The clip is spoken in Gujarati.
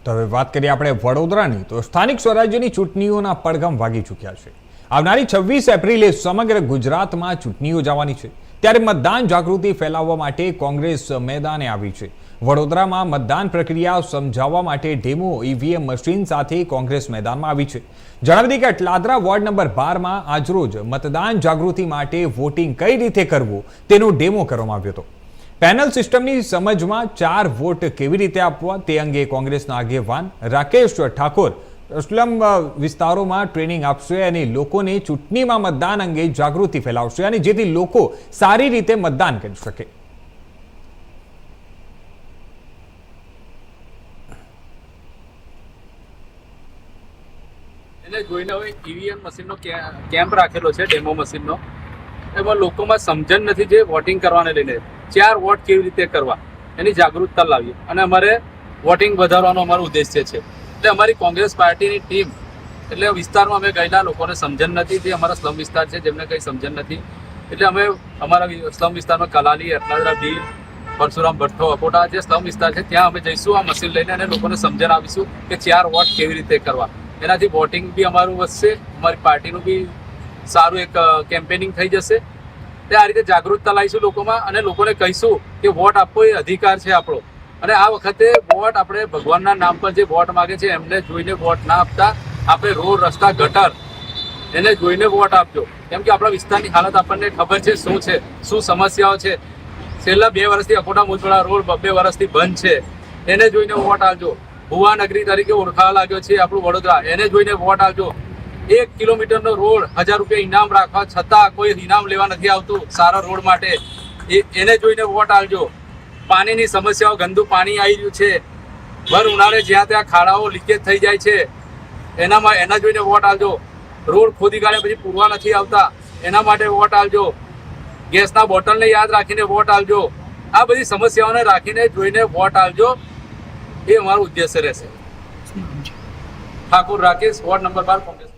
તો હવે વાત કરીએ આપણે વડોદરાની, તો સ્થાનિક સ્વરાજ્યની ચૂંટણીઓના પડઘમ વાગી ચૂક્યા છે. આવનારી 26 એપ્રિલે સમગ્ર ગુજરાતમાં ચૂંટણી યોજાવાની છે. ત્યારે મતદાન જાગૃતિ ફેલાવવા માટે કોંગ્રેસ મેદાને આવી છે. વડોદરામાં મતદાન પ્રક્રિયા સમજાવવા માટે ડેમો ઈવીએમ મશીન સાથે કોંગ્રેસ મેદાનમાં આવી છે. જણાવી દઈએ કે અટલાદરા વોર્ડ નંબર 12માં આજરોજ મતદાન જાગૃતિ માટે વોટિંગ કઈ રીતે કરવું તેનો ડેમો કરવામાં આવ્યો હતો. પેનલ સિસ્ટમની સમજમાં 4 વોટ કેવી રીતે આપવા તે અંગે કોંગ્રેસના આગેવાન રાકેશ ઠાકોર સ્લમ વિસ્તારોમાં ટ્રેનિંગ આપશે અને લોકોને ચૂંટણીમાં મતદાન અંગે જાગૃતિ ફેલાવશે અને જેથી લોકો સારી રીતે મતદાન કરી શકે. એને જોઈને હવે ઈવીએમ મશીનનો કેમ્પ રાખેલો છે, ડેમો મશીનનો. એમાં લોકોમાં સમજણ નથી જે વોટિંગ કરવાને લઈને 4 વોટ કેવી રીતે કરવા એની જાગૃતતા લાવીએ અને અમારે વોટિંગ વધારવાનો અમારો ઉદ્દેશ્ય છે. એટલે અમારી કોંગ્રેસ પાર્ટીની ટીમ એટલે વિસ્તારમાં અમે ગયેલા, લોકોને સમજણ નથી, જે અમારા સ્લમ વિસ્તાર છે જેમને કંઈ સમજણ નથી, એટલે અમે અમારા સ્લમ વિસ્તારમાં કલાલી, અટલાદરા, બીલ, પરશુરામ ભઠ્ઠો, અકોટા જે સ્લમ વિસ્તાર છે ત્યાં અમે જઈશું આ મશીન લઈને અને લોકોને સમજણ આપીશું કે 4 વોટ કેવી રીતે કરવા. એનાથી વોટિંગ બી અમારું વધશે, અમારી પાર્ટીનું બી સારું એક કેમ્પેનિંગ થઈ જશે. તે આ રીતે જાગૃતતા લાવીશું લોકોમાં અને લોકોને કહીશું કે વોટ આપવો એ અધિકાર છે આપણો. અને આ વખતે વોટ આપણે ભગવાનના નામ પર જે વોટ માગે છે એમને જોઈને વોટ ના આપતા આપણે રોડ, રસ્તા, ગટર એને જોઈને વોટ આપજો. કેમ કે આપણા વિસ્તારની હાલત આપણને ખબર છે શું છે, શું સમસ્યાઓ છે. છેલ્લા 2 વર્ષથી અકોટા મુજવાડા રોડ 2 વર્ષથી બંધ છે, એને જોઈને વોટ આપજો. ભુવા નગરી તરીકે ઓળખાવા લાગ્યો છે આપણું વડોદરા, એને જોઈને વોટ આપજો. 1 કિલોમીટરનો રોડ 1000 રૂપિયા ઇનામ રાખવા છતાં કોઈ ઇનામ લેવા નથી આવતું સારા રોડ માટે, એને જોઈને વોટ આપજો. પાણીની સમસ્યાઓ, ગંદુ પાણી આવી રહ્યું છે, ભર ઉનાળે જ્યાં ત્યાં ખાડાઓ લીકેજ થઈ જાય છે, એના જોઈને વોટ આપજો. રોડ ખોદી કાઢે પછી પૂરવા નથી આવતા, એના માટે વોટ આપજો. ગેસના બોટલને યાદ રાખીને વોટ આપજો. આ બધી સમસ્યાઓને રાખીને જોઈને વોટ આપજો, એ અમારું ઉદ્દેશ્ય રહેશે. Thakor Rakesh, ward number 12, Congress.